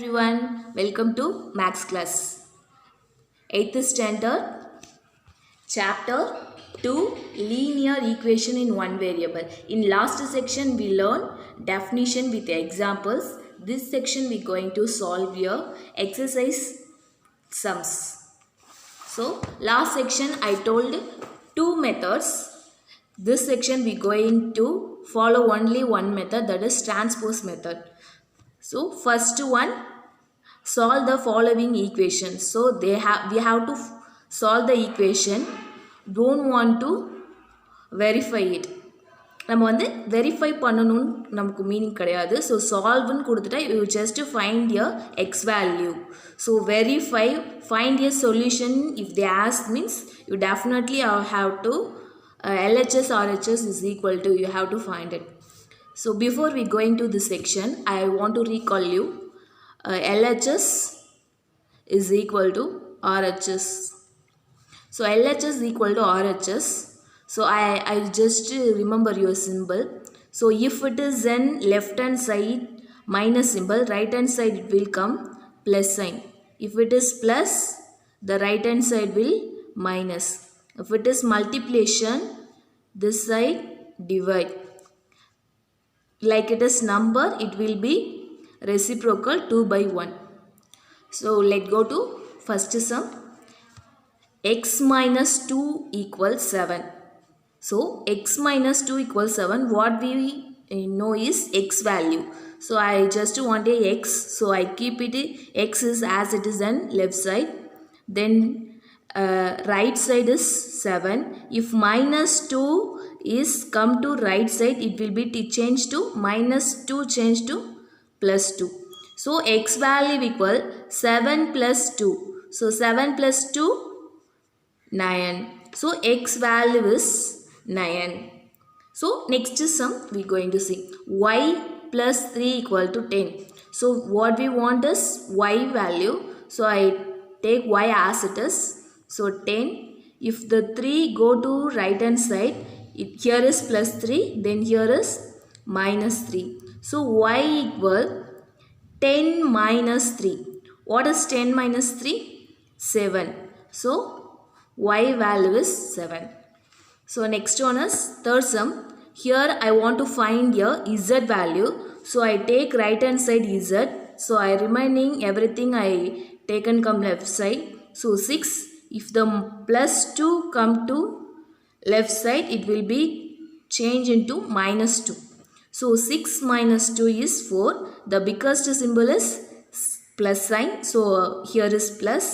everyone, welcome to Maths class. 8th standard, chapter 2, linear equation in one variable. In last section we learned definition with examples. This section we going to solve your exercise sums. So last section I told two methods. This section we going to follow only one method, that is transpose method. So first one, solve the following equations. So we have to solve the equation. Don't want to verify it. நம்ம வந்து verify பண்ணணும்னு நமக்கு meaning கிடையாது. So சால்வ்னு கொடுத்துட்டா you just find your X value. So verify, find your solution if they ask means you definitely have to LHS RHS is equal to, you have to find it. So before we going to this section, I want to recall you. LHS is equal to RHS. So LHS is equal to RHS. So I just remember your symbol. So if it is in left hand side minus symbol, right hand side it will come plus sign. If it is plus, the right hand side will minus. If it is multiplication, this side divide. Like it is number, it will be reciprocal 2 by 1. So let's go to first sum. X minus 2 equals 7. So x minus 2 equals 7. What we know is x value. So I just want a x. So I keep it x is as it is on left side. Then right side is 7. If minus 2 is come to right side, it will be changed to minus 2 changed to plus 2. So x value equal 7 plus 2. So 7 plus 2, 9. So x value is 9. So next sum we going to see y plus 3 equal to 10. So what we want is y value. So I take y as it is. So 10. If the 3 go to right hand side, here is plus 3, then here is minus 3. So y equal 10 minus 3. What is 10 minus 3? 7. So y value is 7. So next one is third sum. Here I want to find your z value. So I take right hand side z. So I remaining everything I taken come left side. So 6. If the plus 2 come to left side, it will be changed into minus 2. So 6 minus 2 is 4. The biggest symbol is plus sign. So here is plus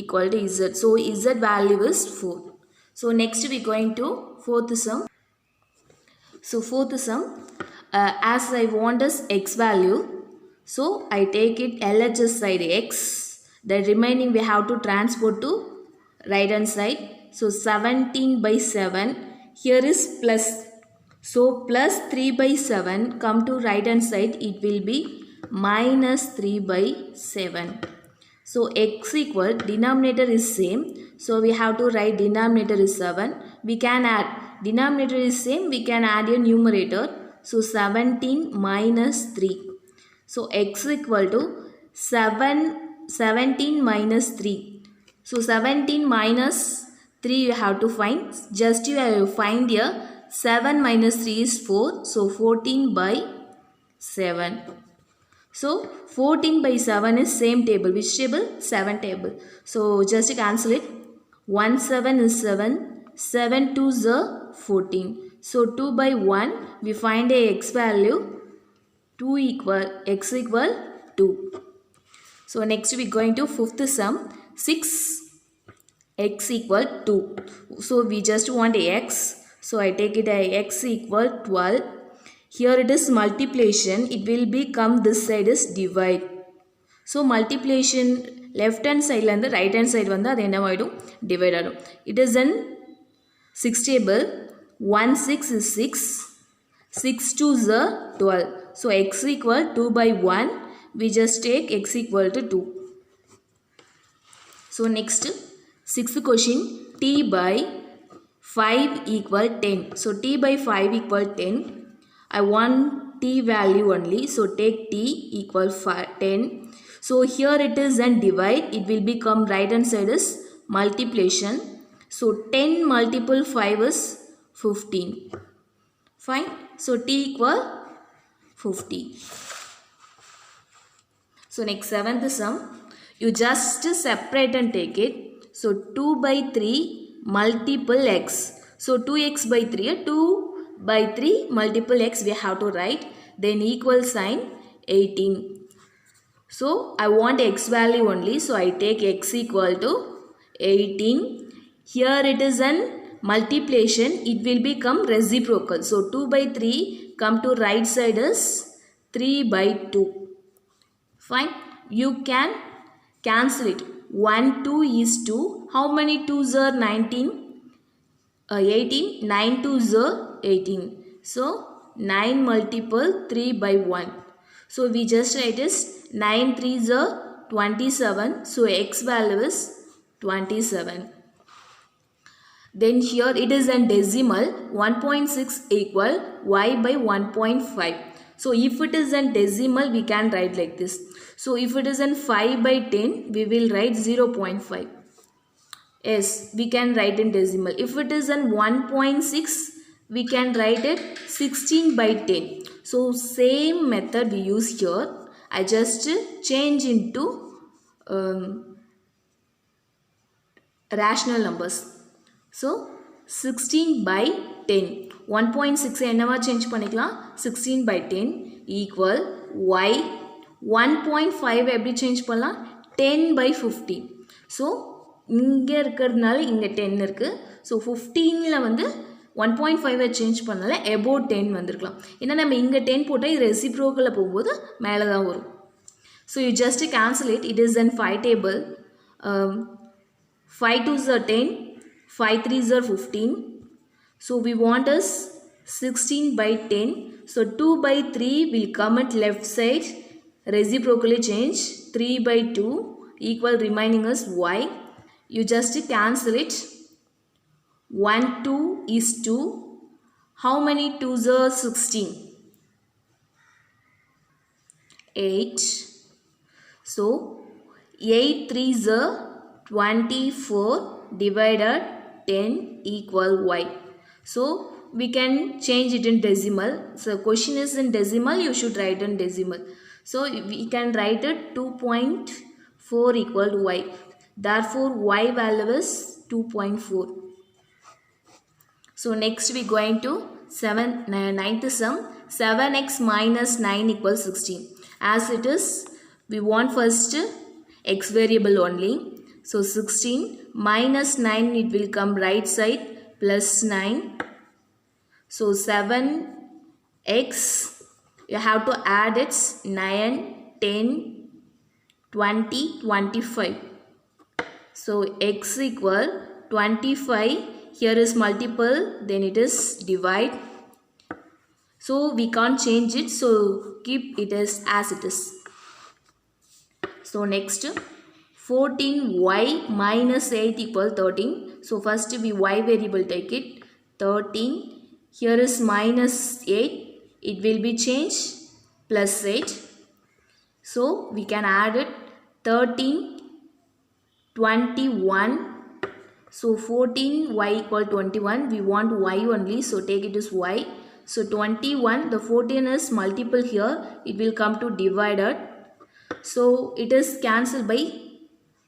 equal to z. So z value is 4. So next we going to fourth sum. So fourth sum, as I want is x value. So I take it LHS side x. The remaining we have to transport to right hand side. So 17 by 7. Here is plus. So plus 3 by 7 come to right hand side. It will be minus 3 by 7. So x equal, denominator is same. So we have to write denominator is 7. We can add, denominator is same. We can add a numerator. So 17 minus 3. So x equal to 17 minus 3. So 17 minus 3 you have to find. Just you have to find here. 7 minus 3 is 4. So 14 by 7. So 14 by 7 is same table. Which table? 7 table. So just cancel it. 1 7 is 7. 7 2 is 14. So 2 by 1 we find a x value. 2 equal x equal 2. So next we going to fifth sum. 6 x equal 2. So we just want a x. So I take it a x equal 12. Here it is multiplication. It will become this side is divide. So multiplication left hand side and the right hand side vanda adu enna vaidum divide adum. It is in 6 table. 1 6 is 6. 6 2 is 12. So x equal 2 by 1. We just take x equal to 2. So next, sixth question, t by 5 equal 10. So t by 5 equal 10. I want t value only. So take t equal 10. So here it is and divide. It will become right hand side is multiplication. So 10 multiple 5 is 15. Fine. So t equal 50. So next seventh sum. You just separate and take it. So 2 by 3 multiple x. So 2x by 3. 2 by 3 multiple x we have to write. Then equal sign 18. So I want x value only. So I take x equal to 18. Here it is an multiplication. It will become reciprocal. So 2 by 3 come to right side is 3 by 2. Fine. You can cancel it. 1, 2 is 2. How many 2s are 19? 18. 9 2s are 18. So 9 multiple 3 by 1. So we just write is 9 3s are 27. So x value is 27. Then here it is in decimal. 1.6 equal y by 1.5. So if it is in decimal, we can write like this. So if it is in 5 by 10, we will write 0.5. Yes, we can write in decimal. If it is in 1.6, we can write it 16 by 10. So same method we use here. I just change into rational numbers. So 16 by 10. 1.6 என்னவா change பண்ணிக்கலாம் 16 by 10 equal y 1.5 எப்படி change பண்ணலாம் 10 by 50. So இங்க இருக்கிறதுனால இங்க 10 இருக்கு. So 15ல வந்து 1.5 change பண்ணால above 10 வந்திருக்கலாம். ஏன்னா நம்ம இங்க 10 போட்டா இது reciprocal போகும்போது மேல தான் வரும். So you just cancel it. It is in 5 table. 5 2s are 10. 5 3s are 15. So we want is 16 by 10. So 2 by 3 will come at left side. Reciprocally change. 3 by 2 equal remaining is y. You just cancel it. 1 2 is 2. How many 2s are 16? 8. So 8 3s are 24 divided 10 equal y. So we can change it in decimal. So question is in decimal, you should write in decimal. So we can write it 2.4 equal to y. Therefore y value is 2.4. So next we going to 9th sum. 7x minus 9 equals 16. As it is, we want first x variable only. So 16 minus 9, it will come right side plus 9. So 7x, you have to add its 9, 10, 20, 25. So x equal 25. Here is multiple, then it is divide. So we can't change it. So keep it as it is. So next 14y minus 8 equal 13. So first we y variable take it. 13. Here is minus 8. It will be changed plus 8. So we can add it. 13, 21. So 14y equal 21. We want y only. So take it as y. So 21. The 14 is multiple here. It will come to divided. So it is cancelled by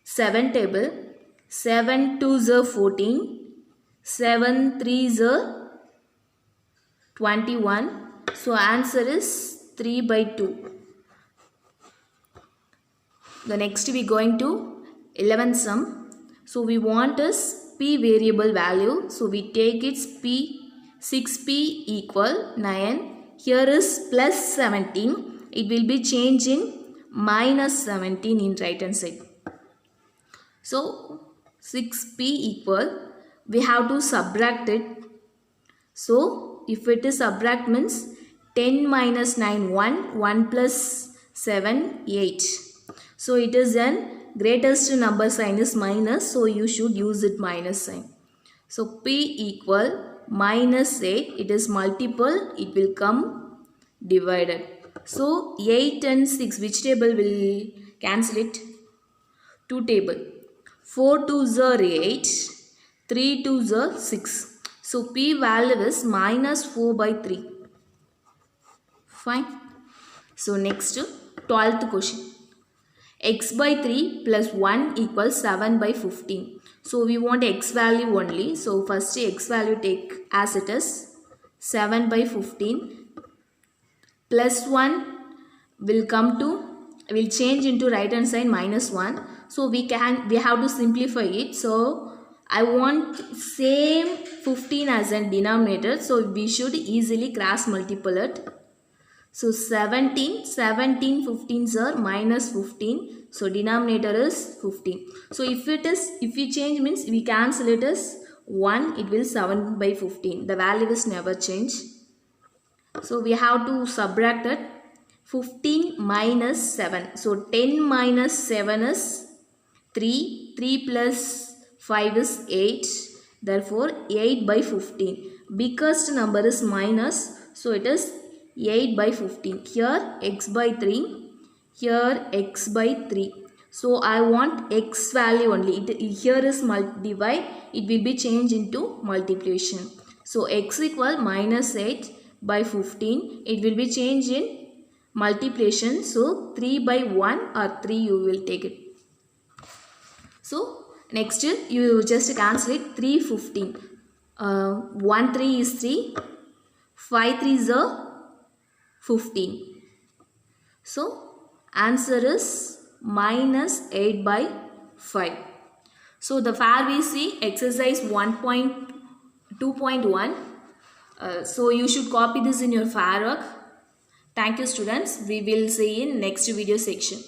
7 table. 7 2s are 14. 7 3s are 21. So answer is 3 by 2. The next we going to 11th sum. So we want is p variable value. So we take its p 6p equal 9. Here is plus 17. It will be changed in minus 17 in right hand side. So 6p equal, we have to subtract it. So if it is subtract means 10 minus 9 1, 1 plus 7 8. So it is an greatest number sign is minus, so you should use it minus sign. So p equal minus 8, it is multiple, it will come divided. So 8 and 6, which table will cancel it? 2 table. 4 2s are 8, 3 2s are 6. So P value is minus 4 by 3. Fine. So next, 12th question. X by 3 plus 1 equals 7 by 15. So we want x value only. So first x value take as it is, 7 by 15 plus 1 will change into right hand side minus 1. So we have to simplify it. So I want same 15 as a denominator. So we should easily cross multiply it. So 17 15s are minus 15. So denominator is 15. So if we change means we cancel it as 1, it will 7 by 15. The value is never change. So we have to subtract it. 15 minus 7. So 10 minus 7 is 3. 3 plus 5 is 8. Therefore 8 by 15. Biggest number is minus. So it is 8 by 15. Here x by 3. Here x by 3. So I want x value only. Here is divide. It will be changed into multiplication. So x equal minus 8 by 15. It will be changed in multiplication. So 3 by 1 or 3 you will take it. So next you just cancel it. 3 15. 1 3 is 3. 5 3 is 15. So answer is minus 8 by 5. So the far we see exercise 1.2.1. So you should copy this in your far work. Thank you students. We will see in next video section.